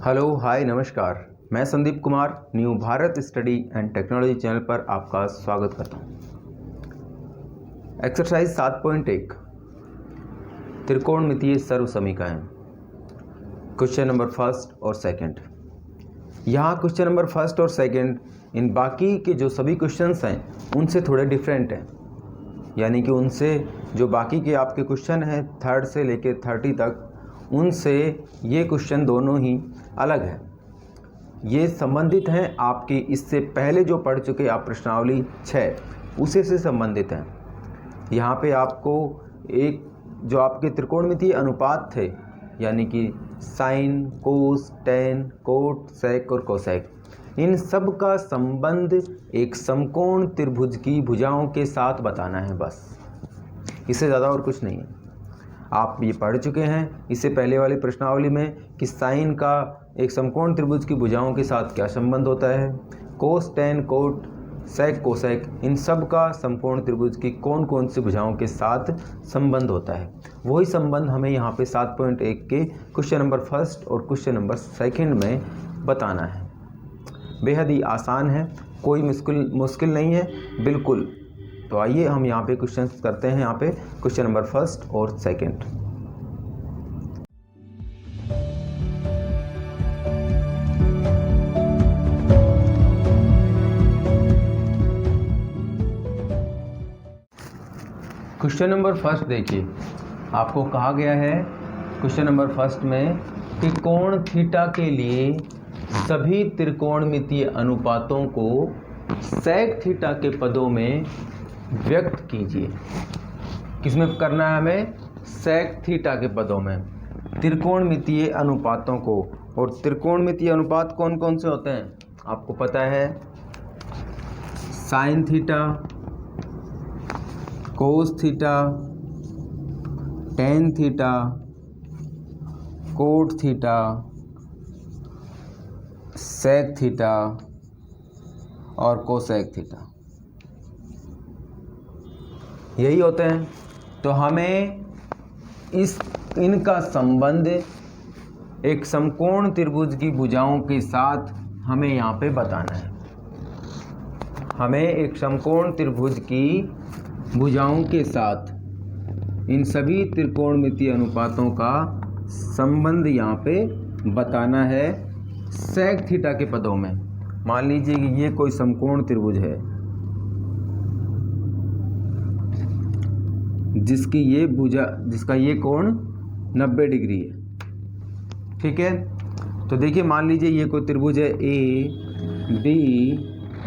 Hello hi नमस्कार, मैं Sandeep Kumar new Bharat study and technology channel पर आपका स्वागत करता हूँ। एक्सरसाइज 7.1 त्रिकोणमितीय सर्व समीकरण, क्वेश्चन नंबर फर्स्ट और सेकंड। यहाँ क्वेश्चन नंबर फर्स्ट और सेकंड इन बाकी के जो सभी क्वेश्चंस हैं उनसे थोड़े डिफरेंट हैं, यानी कि उनसे जो बाकी के आपके क्वेश्चन हैं 3rd से लेकर 30 तक, उनसे ये क्वेश्चन दोनों ही अलग है। ये संबंधित हैं आपकी इससे पहले जो पढ़ चुके आप प्रश्नावली 6 उसे से संबंधित हैं। यहाँ पे आपको एक जो आपके त्रिकोणमितीय अनुपात थे, यानी कि साइन, कोस, टेन, कोट, सेक और कोसेक, इन सब का संबंध एक समकोण त्रिभुज की भुजाओं के साथ बताना है, बस, इससे ज़्यादा और कुछ नहीं है। आप ये पढ़ चुके हैं इससे पहले वाली प्रश्नावली में कि साइन का एक समकोण त्रिभुज की भुजाओं के साथ क्या संबंध होता है, कोस, टेन, कोट, सेक, कोसेक, इन सब का समकोण त्रिभुज की कौन कौन सी भुजाओं के साथ संबंध होता है। वही संबंध हमें यहाँ पे 7.1 के क्वेश्चन नंबर फर्स्ट और क्वेश्चन नंबर सेकंड में बताना है। बेहद ही आसान है, कोई मुश्किल नहीं है बिल्कुल। तो आइए हम यहाँ पे क्वेश्चन करते हैं। यहाँ पे क्वेश्चन नंबर फर्स्ट और सेकंड। क्वेश्चन नंबर फर्स्ट देखिए, आपको कहा गया है क्वेश्चन नंबर फर्स्ट में कि कोण थीटा के लिए सभी त्रिकोणमितीय अनुपातों को सेक थीटा के पदों में व्यक्त कीजिए। किसमें करना है हमें? सेक थीटा के पदों में त्रिकोणमितीय अनुपातों को। और त्रिकोणमितीय अनुपात कौन कौन से होते हैं आपको पता है? Sine theta, cos theta, tan theta, cot theta, sec theta और कोसेक थीटा, यही होते हैं। तो हमें इनका संबंध एक समकोण त्रिभुज की भुजाओं के साथ हमें यहाँ पे बताना है। हमें एक समकोण त्रिभुज की भुजाओं के साथ इन सभी त्रिकोणमितीय अनुपातों का संबंध यहाँ पे बताना है सेक थीटा के पदों में। मान लीजिए कि ये कोई समकोण त्रिभुज है जिसका ये कोण 90 डिग्री है, ठीक है। तो देखिए, मान लीजिए ये कोई त्रिभुज है ए, बी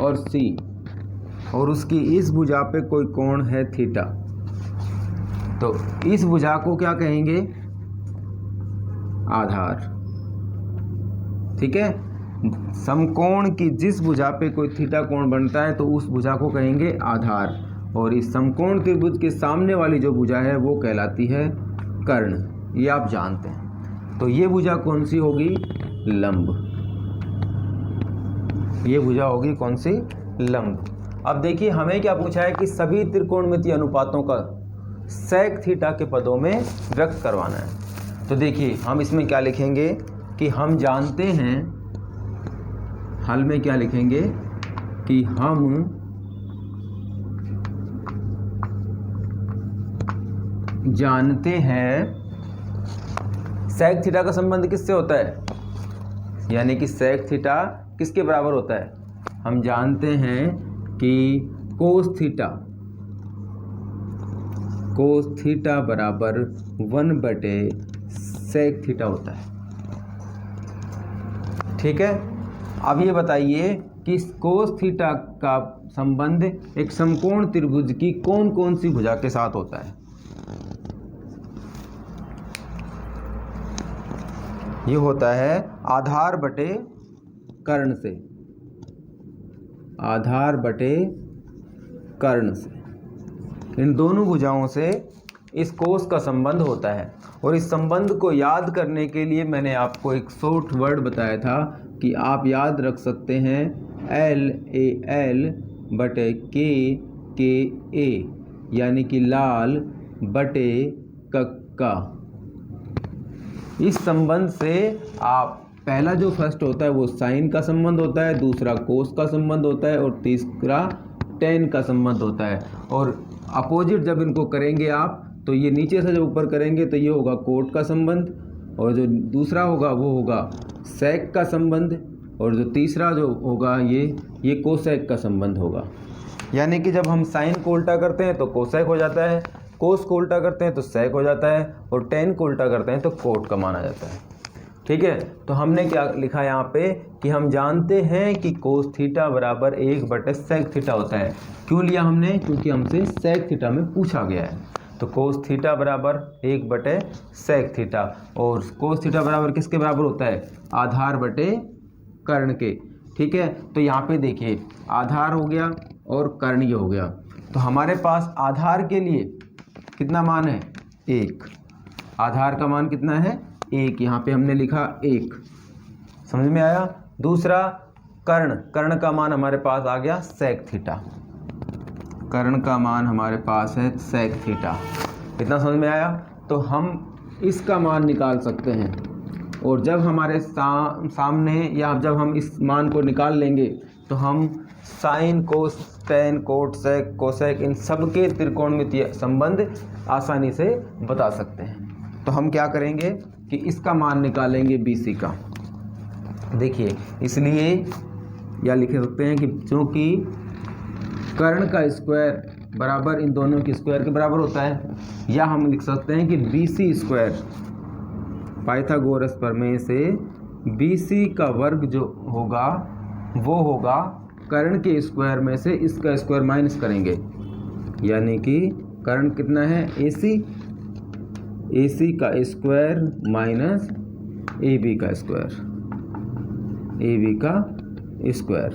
और सी, और उसकी इस भुजा पे कोई कोण है थीटा। तो इस भुजा को क्या कहेंगे? आधार, ठीक है। समकोण की जिस भुजा पे कोई थीटा कोण बनता है तो उस भुजा को कहेंगे आधार, और इस समकोण त्रिभुज के सामने वाली जो भुजा है वो कहलाती है कर्ण, ये आप जानते हैं। तो ये भुजा कौन सी होगी? लंब। ये भुजा होगी कौन सी? लंब। अब देखिए, हमें क्या पूछा है कि सभी त्रिकोणमितीय अनुपातों का सेक थीटा के पदों में व्यक्त करवाना है। तो देखिए, हम इसमें क्या लिखेंगे कि हम जानते हैं, हल में क्या लिखेंगे कि हम जानते हैं सेक थीटा का संबंध किससे होता है, यानी कि सेक थीटा किसके बराबर होता है? हम जानते हैं कि कोस थीटा बराबर 1/सेक थीटा होता है, ठीक है। अब ये बताइए कि कोस थीटा का संबंध एक समकोण त्रिभुज की कौन कौन सी भुजा के साथ होता है? ये होता है आधार बटे कर्ण से, आधार बटे कर्ण से। इन दोनों भुजाओं से इस कोस का संबंध होता है। और इस संबंध को याद करने के लिए मैंने आपको एक शॉर्ट वर्ड बताया था कि आप याद रख सकते हैं LAL बटे KA, यानी कि लाल बटे कक्का। इस संबंध से आप पहला जो फर्स्ट होता है वो साइन का संबंध होता है, दूसरा कोस का संबंध होता है और तीसरा टेन का संबंध होता है। और अपोजिट जब इनको करेंगे आप तो ये नीचे से जब ऊपर करेंगे तो ये होगा कोट का संबंध, और जो दूसरा होगा वो होगा सेक का संबंध, और जो तीसरा जो होगा ये कोसेक का संबंध होगा। यानी कि जब हम साइन को उल्टा करते हैं तो कोसेक हो जाता है, कोस को उल्टा करते हैं तो सेक हो जाता है, और टेन को उल्टा करते हैं तो कोट का माना जाता है। ठीक है, तो हमने क्या लिखा यहाँ पे कि हम जानते हैं कि कोस थीटा बराबर 1/सेक थीटा होता है। क्यों लिया हमने? क्योंकि हमसे सेक थीटा में पूछा गया है। तो कोस थीटा बराबर 1/सेक थीटा, और कोस थीटा बराबर किसके बराबर होता है? आधार बटे कर्ण के। ठीक है, तो यहाँ पे देखिए आधार हो गया और कर्ण ये हो गया। तो हमारे पास आधार के लिए कितना मान है? 1। आधार का मान कितना है? 1। यहाँ पे हमने लिखा 1। समझ में आया? दूसरा कर्ण का मान हमारे पास आ गया सेक थीटा। कर्ण का मान हमारे पास है सेक थीटा। इतना समझ में आया? तो हम इसका मान निकाल सकते हैं, और जब हमारे सामने या जब हम इस मान को निकाल लेंगे तो हम sign, cos, tan, cot, sec, cosec इन सब के त्रिकोणमितीय संबंध आसानी से बता सकते हैं। तो हम क्या करेंगे कि इसका मान निकालेंगे BC का। देखिए, इसलिए या लिख सकते हैं कि चूँकि कर्ण का स्क्वायर बराबर इन दोनों के स्क्वायर के बराबर होता है, या हम लिख सकते हैं कि BC स्क्वायर, पाइथागोरस प्रमेय से BC का वर्ग जो होगा वो होगा कर्ण के स्क्वायर में से इसका स्क्वायर माइनस करेंगे। यानी कि कर्ण कितना है? AC का स्क्वायर माइनस AB का स्क्वायर, AB का स्क्वायर।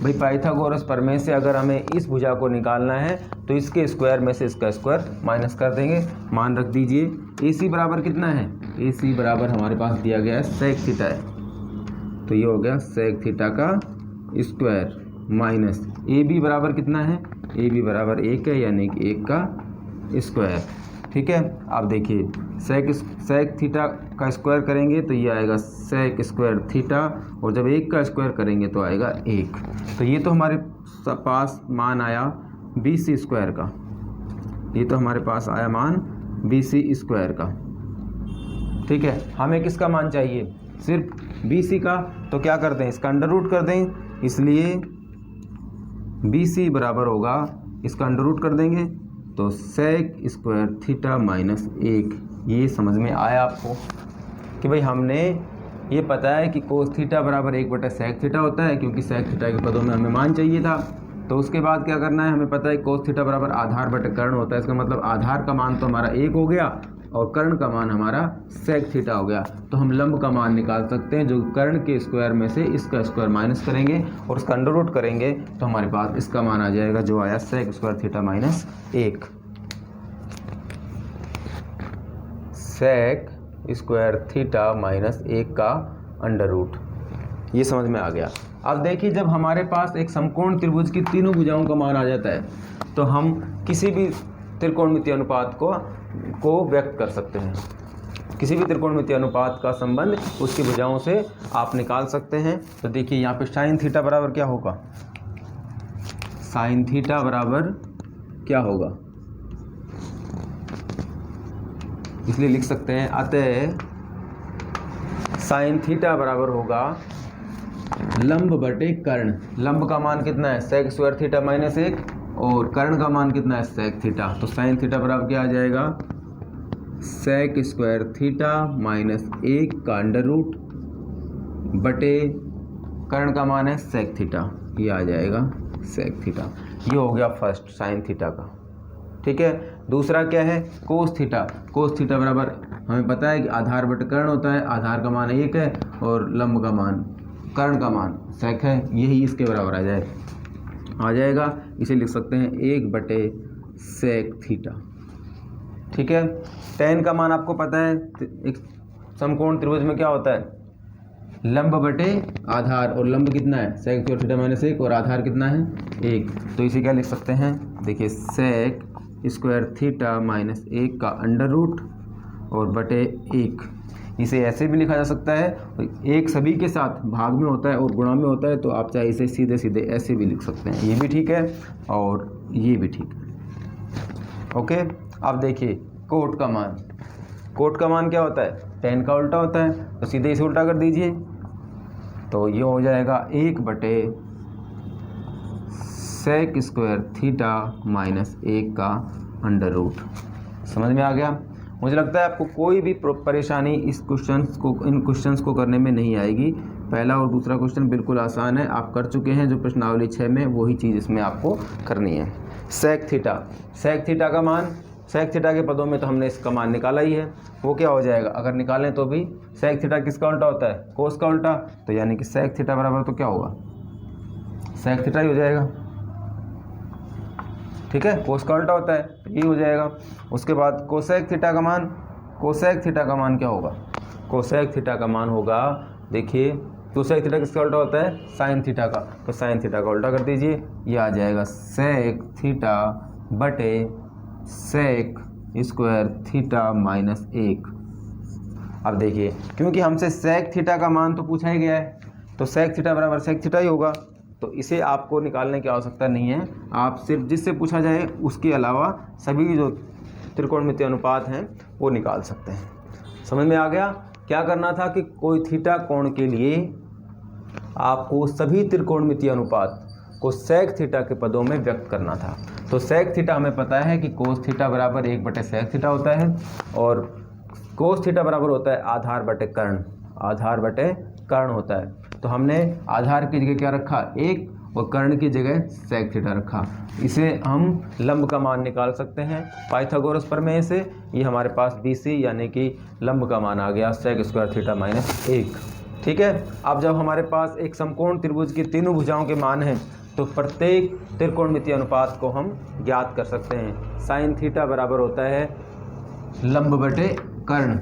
भाई पाइथागोरस प्रमेय से अगर हमें इस भुजा को निकालना है तो इसके स्क्वायर में से इसका स्क्वायर माइनस कर देंगे। मान रख दीजिए AC बराबर कितना है? AC बराबर हमारे पास दिया गया है सेक थीटा है, तो ये हो गया सेक थीटा का स्क्वायर माइनस AB बराबर कितना है? AB बराबर 1 है, यानी कि 1 का स्क्वायर। ठीक है, आप देखिए सेक थीटा का स्क्वायर करेंगे तो ये आएगा सेक स्क्वायर थीटा, और जब 1 का स्क्वायर करेंगे तो आएगा 1। तो ये तो हमारे पास मान आया BC स्क्वायर का। ये तो हमारे पास आया मान BC स्क्वायर का। ठीक है, हमें किसका मान चाहिए? सिर्फ BC का। तो क्या कर दें? इसका अंडर रूट कर दें। इसलिए BC बराबर होगा, इसका अंडर रूट कर देंगे तो सेक स्क्वायर थीटा माइनस 1। ये समझ में आया आपको कि भाई हमने ये पता है कि कोस थीटा बराबर 1/सेक थीटा होता है, क्योंकि सेक थीटा के पदों में हमें मान चाहिए था। तो उसके बाद क्या करना है? हमें पता है कोस थीटा बराबर आधार बटे कर्ण होता है। इसका मतलब आधार का मान तो हमारा 1 हो गया और कर्ण का मान हमारा सेक थीटा हो गया। तो हम लंब का मान निकाल सकते हैं, जो कर्ण के स्क्वायर में से इसका स्क्वायर माइनस करेंगे और उसका अंडर रूट करेंगे तो हमारे पास इसका मान आ जाएगा, जो आया sec square theta minus 1। Sec square theta minus 1 का अंडर रूट। ये समझ में आ गया। अब देखिए, जब हमारे पास एक समकोण त्रिभुज की तीनों भुजाओं का मान आ जाता है तो हम किसी भी त्रिकोणमितीय अनुपात को व्यक्त कर सकते हैं। किसी भी त्रिकोणमितीय अनुपात का संबंध उसकी भुजाओं से आप निकाल सकते हैं। तो देखिए यहाँ पे साइन थीटा बराबर क्या होगा? साइन थीटा बराबर क्या होगा? इसलिए लिख सकते हैं, अतः साइन थीटा बराबर होगा लंब बटे कर्ण। लंब का मान कितना है? सेक स्क्वायर थीटा माइनस 1, और कर्ण का मान कितना है? Sec theta. तो साइन थीटा बराबर क्या आ जाएगा? सेक स्क्वायर थीटा माइनस 1 का अंडर रूट बटे कर्ण का मान है सेक थीटा। ये आ जाएगा सेक थीटा। ये हो गया फर्स्ट साइन थीटा का। ठीक है, दूसरा क्या है? Cos theta. कोस थीटा बराबर हमें पता है कि आधार बटे कर्ण होता है। आधार का मान 1 है और लंब का मान, कर्ण का मान सेक है, यही इसके बराबर आ जाएगा। इसे लिख सकते हैं 1/सेक थीटा। ठीक है, टेन का मान आपको पता है, एक समकोण त्रिभुज में क्या होता है? लंब बटे आधार, और लंब कितना है? सेक स्क्वायर थीटा माइनस 1, और आधार कितना है? 1। तो इसे क्या लिख सकते हैं? देखिए सेक स्क्वायर थीटा माइनस 1 का अंडर रूट और बटे 1। इसे ऐसे भी लिखा जा सकता है, एक सभी के साथ भाग में होता है और गुणा में होता है, तो आप चाहे इसे सीधे सीधे ऐसे भी लिख सकते हैं, ये भी ठीक है और ये भी ठीक है। ओके, अब देखिए कोट का मान, कोट का मान क्या होता है, tan का उल्टा होता है, तो सीधे इसे उल्टा कर दीजिए, तो ये हो जाएगा 1/sec² थीटा माइनस 1 का अंडर रूट। समझ में आ गया? मुझे लगता है आपको कोई भी परेशानी इन क्वेश्चंस को करने में नहीं आएगी। पहला और दूसरा क्वेश्चन बिल्कुल आसान है, आप कर चुके हैं, जो प्रश्नावली 6 में वही चीज़ इसमें आपको करनी है। सेक थीटा का मान, सेक थीटा के पदों में तो हमने इसका मान निकाला ही है, वो क्या हो जाएगा, अगर निकालें तो भी सेक थीटा किसका उल्टा होता है, कोस का उल्टा, तो यानी कि सेक थीटा बराबर तो क्या होगा, सेक थीटा ही हो जाएगा। ठीक है, कोस का उल्टा होता है तो ये हो जाएगा। उसके बाद कोसेक थीटा का मान, कोसेक थीटा का मान क्या होगा, कोसेक थीटा का मान होगा, देखिए कोसेक थीटा किसका उल्टा होता है, साइन थीटा का, तो साइन थीटा का उल्टा कर दीजिए, ये आ जाएगा सेक थीटा बटे सेक स्क्वायर थीटा माइनस 1। अब देखिए क्योंकि हमसे सेक थीटा का मान तो पूछा ही गया है, तो सेक थीटा बराबर सेक थीटा ही होगा, तो इसे आपको निकालने की आवश्यकता नहीं है, आप सिर्फ जिससे पूछा जाए उसके अलावा सभी जो त्रिकोणमितीय अनुपात हैं वो निकाल सकते हैं। समझ में आ गया? क्या करना था कि कोई थीटा कोण के लिए आपको सभी त्रिकोणमितीय अनुपात को सेक थीटा के पदों में व्यक्त करना था। तो सेक थीटा हमें पता है कि कोस थीटा बराबर 1/सेक थीटा होता है, और कोस थीटा बराबर होता है आधार बटे कर्ण, आधार बटे कर्ण होता है। तो हमने आधार की जगह क्या रखा, 1, और कर्ण की जगह सेक थीटा रखा। इसे हम लंब का मान निकाल सकते हैं पाइथागोरस प्रमेय से। ये हमारे पास BC यानी कि लंब का मान आ गया सेक स्क्वायर थीटा माइनस 1। ठीक है, अब जब हमारे पास एक समकोण त्रिभुज की तीनों भुजाओं के मान हैं तो प्रत्येक त्रिकोणमितीय अनुपात को हम ज्ञात कर सकते हैं। साइन थीटा बराबर होता है लंब बटे कर्ण।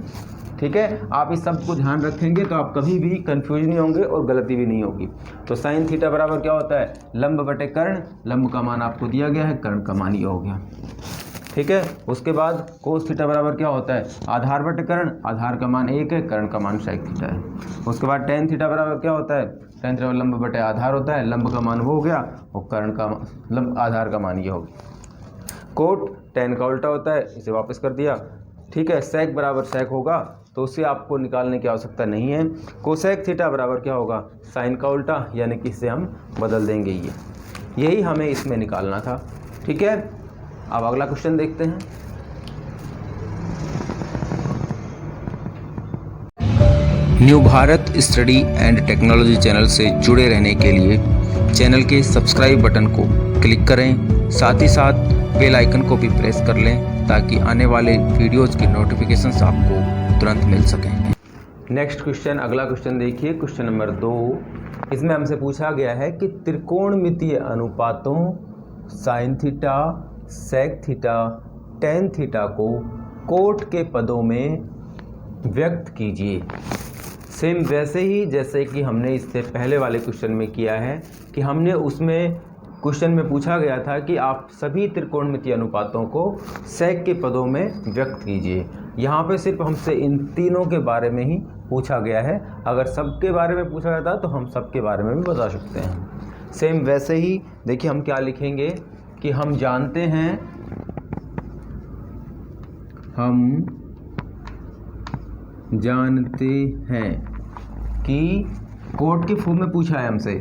ठीक है, आप इस सब को ध्यान रखेंगे तो आप कभी भी कंफ्यूज नहीं होंगे और गलती भी नहीं होगी। तो साइन थीटा बराबर क्या होता है, लंब बटे कर्ण, लंब का मान आपको दिया गया है, कर्ण का मान ये हो गया। ठीक है, उसके बाद कोस थीटा बराबर क्या होता है, आधार बटे कर्ण, आधार का मान 1 है, कर्ण का मान सेक थीटा है। उसके बाद टेन थीटा बराबर क्या होता है, टेन थीटा लंब बटे आधार होता है, लंब का मान वो हो गया और कर्ण का लंब आधार का मान ये हो गया। कोट टेन का उल्टा होता है, इसे वापस कर दिया। ठीक है, सेक बराबर सेक होगा तो उसे आपको निकालने की आवश्यकता नहीं है। कोसेक थीटा बराबर क्या होगा, साइन का उल्टा, यानी कि इसे हम बदल देंगे, यही हमें इसमें निकालना था। ठीक है, अब अगला क्वेश्चन देखते हैं। New Bharat study and technology channel से जुड़े रहने के लिए चैनल के सब्सक्राइब बटन को क्लिक करें, साथ ही साथ बेल आइकन को भी प्रेस कर लें ताकि आने वाले वीडियोज़ की नोटिफिकेशंस आपको तुरंत मिल सकें। नेक्स्ट क्वेश्चन, अगला क्वेश्चन देखिए, क्वेश्चन नंबर 2। इसमें हमसे पूछा गया है कि त्रिकोणमितीय अनुपातों sine theta, sec theta, tan theta को कोट के पदों में व्यक्त कीजिए। सेम वैसे ही जैसे कि हमने इससे पहले वाले क्वेश्चन में किया है कि हमने उसमें क्वेश्चन में पूछा गया था कि आप सभी त्रिकोणमितीय अनुपातों को सेक के पदों में व्यक्त कीजिए। यहाँ पे सिर्फ हमसे इन तीनों के बारे में ही पूछा गया है। अगर सबके बारे में पूछा जाता तो हम सबके बारे में भी बता सकते हैं। सेम वैसे ही देखिए हम क्या लिखेंगे कि हम जानते हैं कि कोट के फॉर्म में पूछा है हमसे,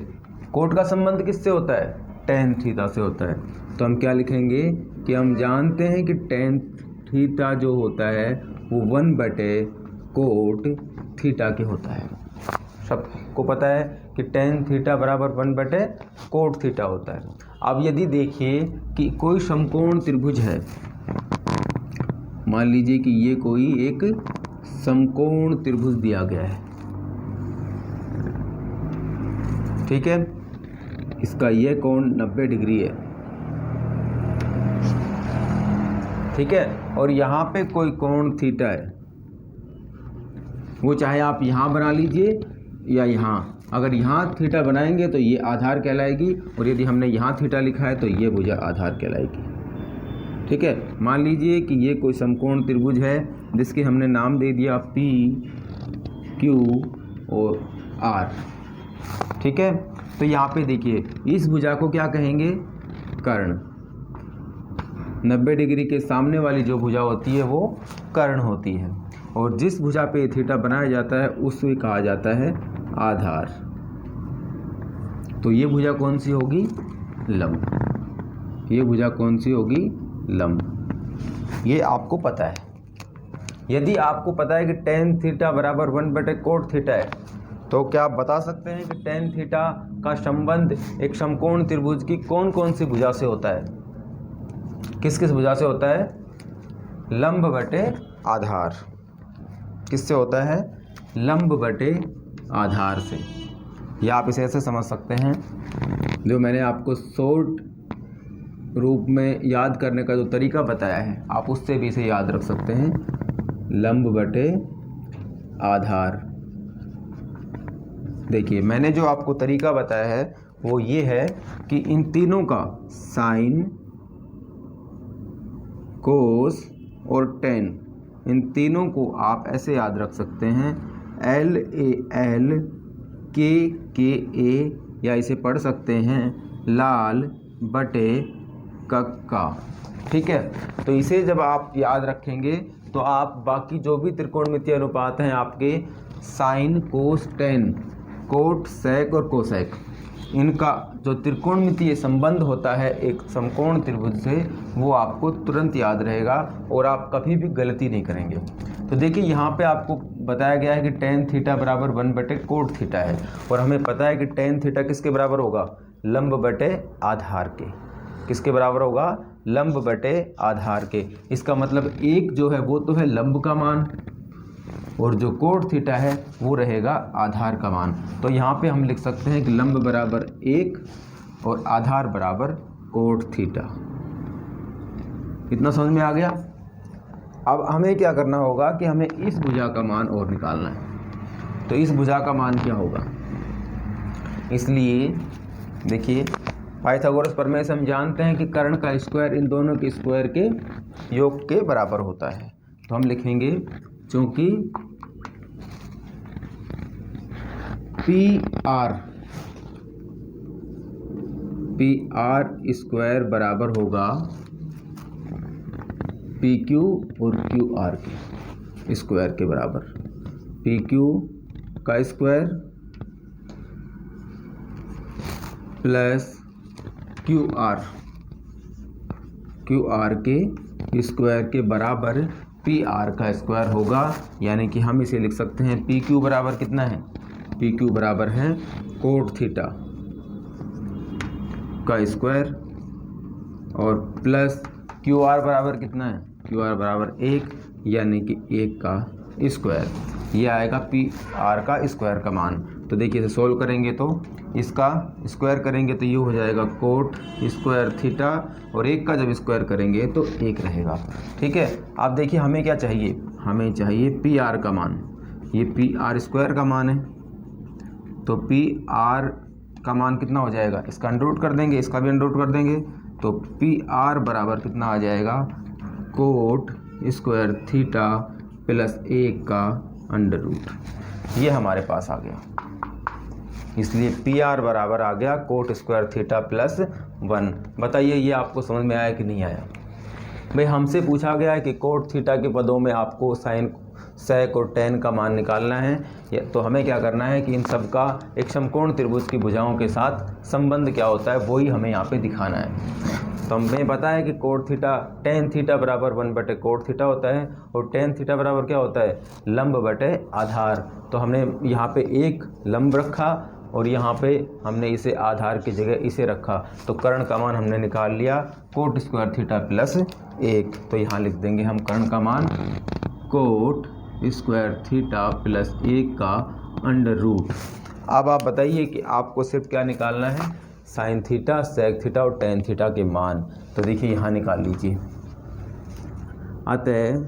कोट का संबंध किससे होता है, टेन थीटा से होता है। तो हम क्या लिखेंगे कि हम जानते हैं कि टेन थीटा जो होता है वो 1/कोट थीटा के होता है। सबको पता है कि टेन थीटा बराबर 1/कोट थीटा होता है। अब यदि देखिए कि कोई समकोण त्रिभुज है, मान लीजिए कि ये कोई एक समकोण त्रिभुज दिया गया है, ठीक है, इसका यह कोण 90 डिग्री है, ठीक है, और यहाँ पे कोई कोण थीटा है, वो चाहे आप यहाँ बना लीजिए या यहाँ। अगर यहाँ थीटा बनाएंगे तो ये आधार कहलाएगी, और यदि हमने यहाँ थीटा लिखा है तो ये भुजा आधार कहलाएगी। ठीक है, मान लीजिए कि ये कोई समकोण त्रिभुज है जिसके हमने नाम दे दिया P क्यू और आर। ठीक है, तो यहाँ पे देखिए इस भुजा को क्या कहेंगे, कर्ण। 90 डिग्री के सामने वाली जो भुजा होती है वो कर्ण होती है, और जिस भुजा पे थीटा बनाया जाता है उसे कहा जाता है आधार। तो ये भुजा कौन सी होगी, लंब। ये भुजा कौन सी होगी, लंब। ये आपको पता है। यदि आपको पता है कि tan थीटा बराबर 1/cot थीटा है, तो क्या आप बता सकते हैं कि tan थीटा का संबंध एक समकोण त्रिभुज की कौन कौन सी भुजा से होता है, किस किस भुजा से होता है, लंब बटे आधार। किससे होता है, लंब बटे आधार से। या आप इसे ऐसे समझ सकते हैं, जो मैंने आपको शॉर्ट रूप में याद करने का जो तरीका बताया है, आप उससे भी इसे याद रख सकते हैं, लंब बटे आधार। देखिए मैंने जो आपको तरीका बताया है वो ये है कि इन तीनों का साइन, कोस और टेन, इन तीनों को आप ऐसे याद रख सकते हैं, एल ए एल, के ए, या इसे पढ़ सकते हैं लाल बटे कक्का। ठीक है, तो इसे जब आप याद रखेंगे तो आप बाकी जो भी त्रिकोणमितीय अनुपात हैं आपके, साइन, कोस, टेन, कोट, सेक और कोसेक, इनका जो त्रिकोणमितीय संबंध होता है एक समकोण त्रिभुज से, वो आपको तुरंत याद रहेगा और आप कभी भी गलती नहीं करेंगे। तो देखिए यहाँ पे आपको बताया गया है कि tan थीटा बराबर 1/cot थीटा है, और हमें पता है कि tan थीटा किसके बराबर होगा, लंब बटे आधार के। किसके बराबर होगा, लंब बटे आधार के। इसका मतलब एक जो है वो तो है लंब का मान, और जो कोट थीटा है वो रहेगा आधार का मान। तो यहाँ पे हम लिख सकते हैं कि लंब बराबर 1 और आधार बराबर कोट थीटा। इतना समझ में आ गया। अब हमें क्या करना होगा कि हमें इस भुजा का मान और निकालना है। तो इस भुजा का मान क्या होगा, इसलिए देखिए पाइथागोरस प्रमेय से हम जानते हैं कि कर्ण का स्क्वायर इन दोनों के स्क्वायर के योग के बराबर होता है। तो हम लिखेंगे चूँकि पी आर स्क्वायर बराबर होगा पी क्यू और क्यू आर के स्क्वायर के बराबर। पी क्यू का स्क्वायर प्लस क्यू आर के स्क्वायर के बराबर पी आर का स्क्वायर होगा। यानी कि हम इसे लिख सकते हैं पी क्यू बराबर कितना है, पी क्यू बराबर है कोट थीटा का स्क्वायर, और प्लस क्यू आर बराबर कितना है, क्यू आर बराबर 1, यानी कि 1 का स्क्वायर। ये आएगा पी आर का स्क्वायर का मान। तो देखिए इसे सोल्व करेंगे तो इसका स्क्वायर करेंगे तो ये हो जाएगा कोट स्क्वायर थीटा, और 1 का जब स्क्वायर करेंगे तो 1 रहेगा। ठीक है, आप देखिए हमें क्या चाहिए, हमें चाहिए पी आर का मान। ये पी आर स्क्वायर का मान है, तो पी आर का मान कितना हो जाएगा, इसका अंडर रूट कर देंगे, इसका भी अंडर रूट कर देंगे, तो पी आर बराबर कितना आ जाएगा, कोट स्क्वायर थीटा प्लस 1 का अंडर रूट। ये हमारे पास आ गया, इसलिए पी आर बराबर आ गया कोट स्क्वायर थीटा प्लस 1। बताइए ये आपको समझ में आया कि नहीं आया। भाई हमसे पूछा गया है कि कोट थीटा के पदों में आपको साइन, सेक और टेन का मान निकालना है, तो हमें क्या करना है कि इन सब का एक समकोण त्रिभुज की भुजाओं के साथ संबंध क्या होता है वही हमें यहाँ पे दिखाना है। तो हमें पता है कि कोट थीटा, tan थीटा बराबर 1/cot थीटा होता है, और tan थीटा बराबर क्या होता है, लंब बटे आधार। तो हमने यहाँ पे एक लंब रखा और यहाँ पे हमने इसे आधार की जगह इसे रखा, तो कर्ण का मान हमने निकाल लिया कोट स्क्वायर थीटा प्लस 1। तो यहाँ लिख देंगे हम कर्ण का मान कोट स्क्वायर थीटा प्लस 1 का अंडर रूट। अब आप बताइए कि आपको सिर्फ क्या निकालना है, साइन थीटा, सेक थीटा और टेन थीटा के मान। तो देखिए यहाँ निकाल लीजिए। अतः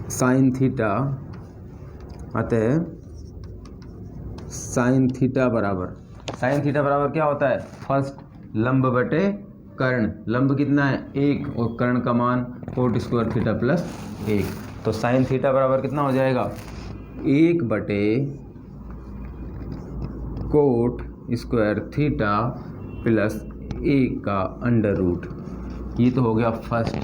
साइन थीटा, अतः साइन थीटा बराबर क्या होता है, फर्स्ट लंब बटे कर्ण। लंब कितना है 1 और कर्ण का मान कोट स्क्वायर थीटा प्लस 1। तो साइन थीटा बराबर कितना हो जाएगा, 1/कोट स्क्वायर थीटा प्लस 1 का अंडर रूट। ये तो हो गया फर्स्ट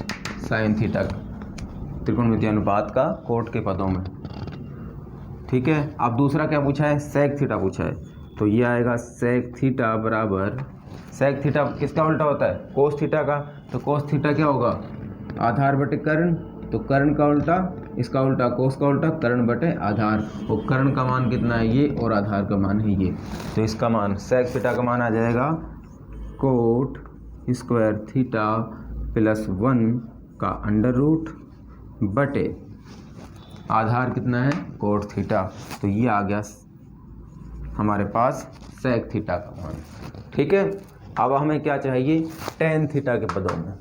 साइन थीटा त्रिकोणमितीय अनुपात का कोट के पदों में। ठीक है, अब दूसरा क्या पूछा है, सेक थीटा पूछा है। तो ये आएगा सेक थीटा बराबर, सेक थीटा किसका उल्टा होता है, कोस थीटा का। तो कोस थीटा क्या होगा, आधार बटे कर्ण, तो कर्ण का उल्टा, इसका उल्टा कोस का उल्टा, कर्ण बटे आधार। और कर्ण का मान कितना है ये, और आधार का मान है ये। तो इसका मान सेक थीटा का मान आ जाएगा कोट स्क्वायर थीटा प्लस 1 का अंडर रूट बटे आधार कितना है, कोट थीटा। तो ये आ गया हमारे पास सेक थीटा का मान। ठीक है, अब हमें क्या चाहिए, टेन थीटा के पदों में।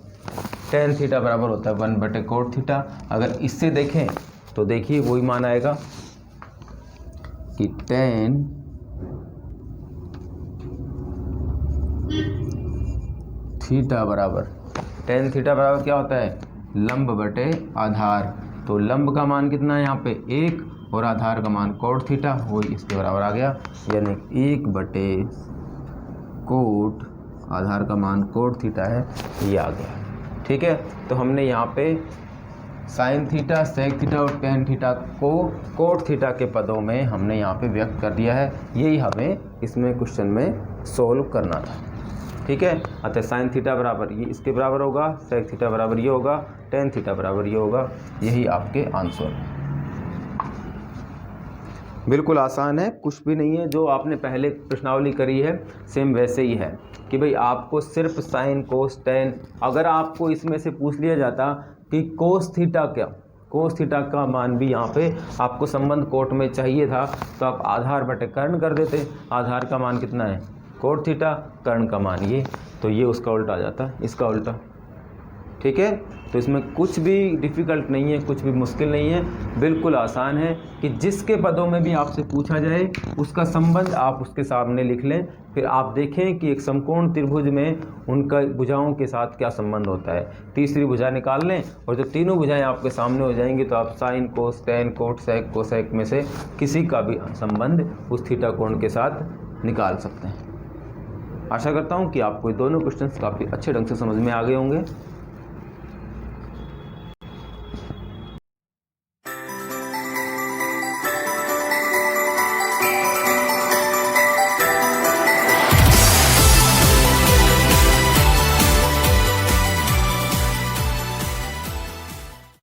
टेन थीटा बराबर होता है 1/कोट थीटा। अगर इससे देखें तो देखिए वही मान आएगा कि टेन थीटा बराबर, टेन थीटा बराबर क्या होता है, लंब बटे आधार। तो लंब का मान कितना है यहाँ पे 1, और आधार का मान कोट थीटा, वही इसके बराबर आ गया, यानी 1/कोट, आधार का मान कोट थीटा है, ये आ गया। ठीक है, तो हमने यहाँ पे साइन थीटा, सेक थीटा और टेन थीटा को कोट थीटा के पदों में हमने यहाँ पे व्यक्त कर दिया है। यही हमें इसमें क्वेश्चन में सोल्व करना था। ठीक है, अतः साइन थीटा बराबर ये इसके बराबर होगा, सेक थीटा बराबर ये होगा, टेन थीटा बराबर ये होगा। यही आपके आंसर है। बिल्कुल आसान है, कुछ भी नहीं है। जो आपने पहले प्रश्नावली करी है सेम वैसे ही है कि भाई आपको सिर्फ साइन कोस टेन, अगर आपको इसमें से पूछ लिया जाता कि कोस थीटा क्या, कोस थीटा का मान भी यहाँ पे आपको संबंध कोट में चाहिए था, तो आप आधार बटे कर्ण कर देते। आधार का मान कितना है, कोट थीटा, कर्ण का मान ये, तो ये उसका उल्टा आ जाता, इसका उल्टा। ठीक है, तो इसमें कुछ भी डिफ़िकल्ट नहीं है, कुछ भी मुश्किल नहीं है, बिल्कुल आसान है कि जिसके पदों में भी आपसे पूछा जाए उसका संबंध आप उसके सामने लिख लें। फिर आप देखें कि एक समकोण त्रिभुज में उनका भुजाओं के साथ क्या संबंध होता है। तीसरी भुजा निकाल लें और जब तीनों भुजाएं आपके सामने हो जाएंगी तो आप sine cos tan cot sec cosec में से किसी का भी संबंध उस थीटा कोण के साथ निकाल सकते हैं। आशा करता हूँ कि आपको ये दोनों क्वेश्चंस काफ़ी अच्छे ढंग से समझ में आ गए होंगे।